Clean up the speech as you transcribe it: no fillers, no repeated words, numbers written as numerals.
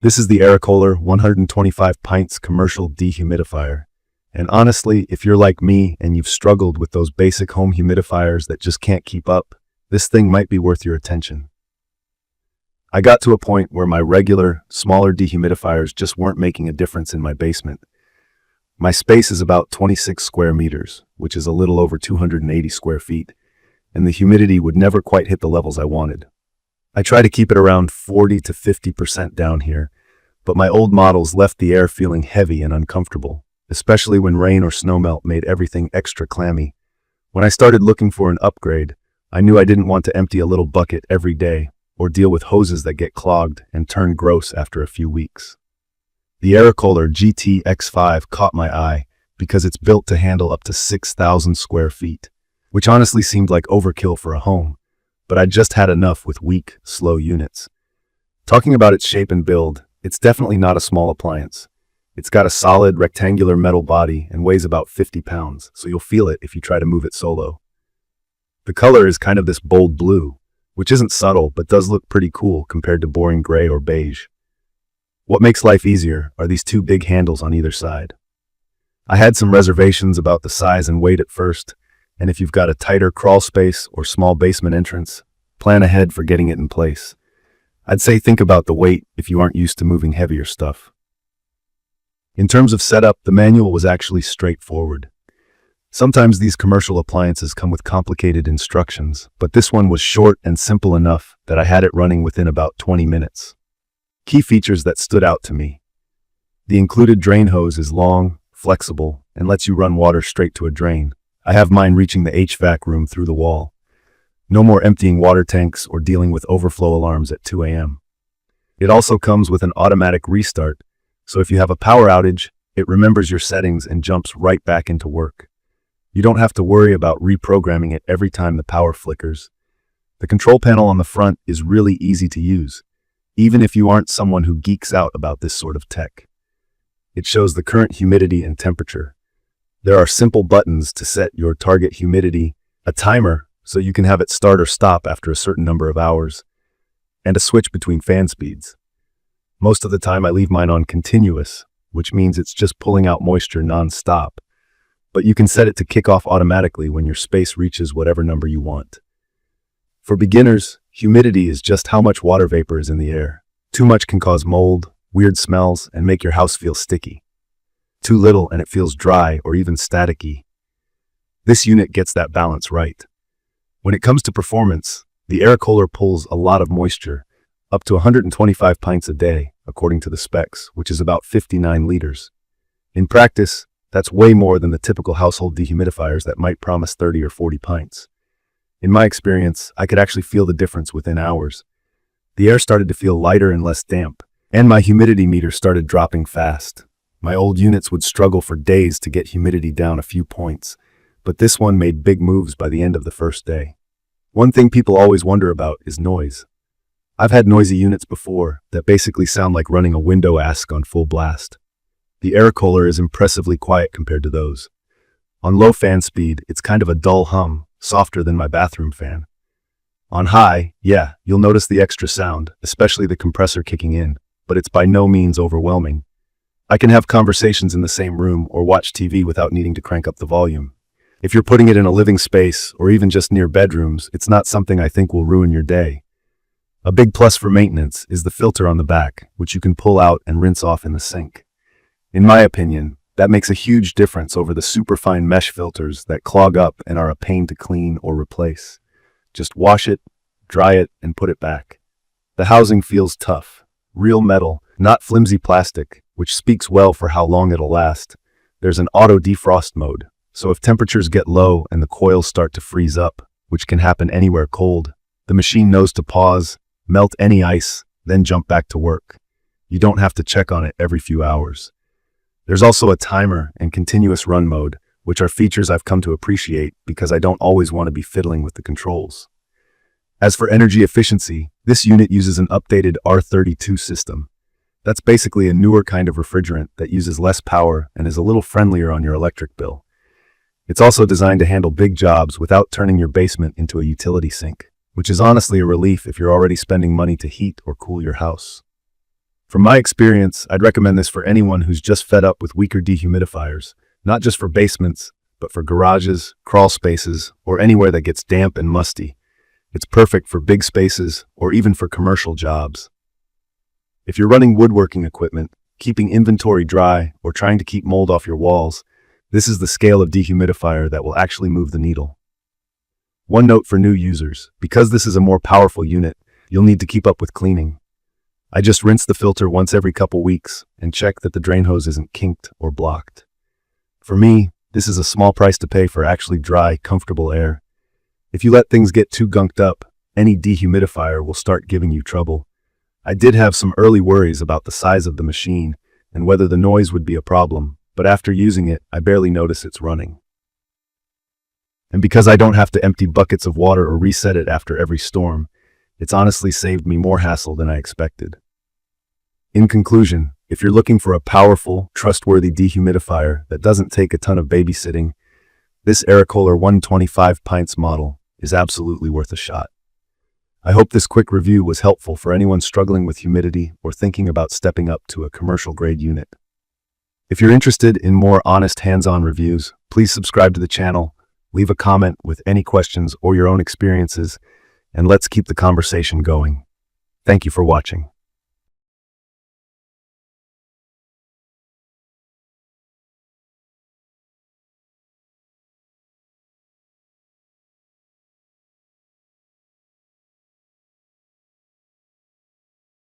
This is the Airecoler 125 Pints Commercial Dehumidifier. And honestly, if you're like me and you've struggled with those basic home humidifiers that just can't keep up, this thing might be worth your attention. I got to a point where my regular, smaller dehumidifiers just weren't making a difference in my basement. My space is about 26 square meters, which is a little over 280 square feet, and the humidity would never quite hit the levels I wanted. I try to keep it around 40 to 50% down here, but my old models left the air feeling heavy and uncomfortable, especially when rain or snowmelt made everything extra clammy. When I started looking for an upgrade, I knew I didn't want to empty a little bucket every day or deal with hoses that get clogged and turn gross after a few weeks. The Airecoler GT X5 caught my eye because it's built to handle up to 6,000 square feet, which honestly seemed like overkill for a home, but I just had enough with weak, slow units. Talking about its shape and build, it's definitely not a small appliance. It's got a solid rectangular metal body and weighs about 50 pounds, so you'll feel it if you try to move it solo. The color is kind of this bold blue, which isn't subtle but does look pretty cool compared to boring gray or beige. What makes life easier are these two big handles on either side. I had some reservations about the size and weight at first, and if you've got a tighter crawl space or small basement entrance, plan ahead for getting it in place. I'd say think about the weight if you aren't used to moving heavier stuff. In terms of setup, the manual was actually straightforward. Sometimes these commercial appliances come with complicated instructions, but this one was short and simple enough that I had it running within about 20 minutes. Key features that stood out to me. The included drain hose is long, flexible, and lets you run water straight to a drain. I have mine reaching the HVAC room through the wall. No more emptying water tanks or dealing with overflow alarms at 2 a.m. It also comes with an automatic restart, so if you have a power outage, it remembers your settings and jumps right back into work. You don't have to worry about reprogramming it every time the power flickers. The control panel on the front is really easy to use, even if you aren't someone who geeks out about this sort of tech. It shows the current humidity and temperature. There are simple buttons to set your target humidity, a timer so you can have it start or stop after a certain number of hours, and a switch between fan speeds. Most of the time I leave mine on continuous, which means it's just pulling out moisture non-stop, but you can set it to kick off automatically when your space reaches whatever number you want. For beginners, humidity is just how much water vapor is in the air. Too much can cause mold, weird smells, and make your house feel sticky. Too little and it feels dry or even staticky. This unit gets that balance right. When it comes to performance, the Airecoler pulls a lot of moisture, up to 125 pints a day, according to the specs, which is about 59 liters. In practice, that's way more than the typical household dehumidifiers that might promise 30 or 40 pints. In my experience, I could actually feel the difference within hours. The air started to feel lighter and less damp, and my humidity meter started dropping fast. My old units would struggle for days to get humidity down a few points, but this one made big moves by the end of the first day. One thing people always wonder about is noise. I've had noisy units before that basically sound like running a window ask on full blast. The Airecoler is impressively quiet compared to those. On low fan speed, it's kind of a dull hum, softer than my bathroom fan. On high, yeah, you'll notice the extra sound, especially the compressor kicking in, but it's by no means overwhelming. I can have conversations in the same room or watch TV without needing to crank up the volume. If you're putting it in a living space or even just near bedrooms, it's not something I think will ruin your day. A big plus for maintenance is the filter on the back, which you can pull out and rinse off in the sink. In my opinion, that makes a huge difference over the superfine mesh filters that clog up and are a pain to clean or replace. Just wash it, dry it, and put it back. The housing feels tough, real metal, not flimsy plastic, which speaks well for how long it'll last. There's an auto defrost mode, so if temperatures get low and the coils start to freeze up, which can happen anywhere cold, the machine knows to pause, melt any ice, then jump back to work. You don't have to check on it every few hours. There's also a timer and continuous run mode, which are features I've come to appreciate because I don't always want to be fiddling with the controls. As for energy efficiency, this unit uses an updated R32 system. That's basically a newer kind of refrigerant that uses less power and is a little friendlier on your electric bill. It's also designed to handle big jobs without turning your basement into a utility sink, which is honestly a relief if you're already spending money to heat or cool your house. From my experience, I'd recommend this for anyone who's just fed up with weaker dehumidifiers, not just for basements, but for garages, crawl spaces, or anywhere that gets damp and musty. It's perfect for big spaces or even for commercial jobs. If you're running woodworking equipment, keeping inventory dry, or trying to keep mold off your walls, this is the scale of dehumidifier that will actually move the needle. One note for new users: because this is a more powerful unit, you'll need to keep up with cleaning. I just rinse the filter once every couple weeks and check that the drain hose isn't kinked or blocked. For me, this is a small price to pay for actually dry, comfortable air. If you let things get too gunked up, any dehumidifier will start giving you trouble. I did have some early worries about the size of the machine and whether the noise would be a problem, but after using it, I barely notice it's running. And because I don't have to empty buckets of water or reset it after every storm, it's honestly saved me more hassle than I expected. In conclusion, if you're looking for a powerful, trustworthy dehumidifier that doesn't take a ton of babysitting, this Airecoler 125 Pints model is absolutely worth a shot. I hope this quick review was helpful for anyone struggling with humidity or thinking about stepping up to a commercial-grade unit. If you're interested in more honest hands-on reviews, please subscribe to the channel, leave a comment with any questions or your own experiences, and let's keep the conversation going. Thank you for watching.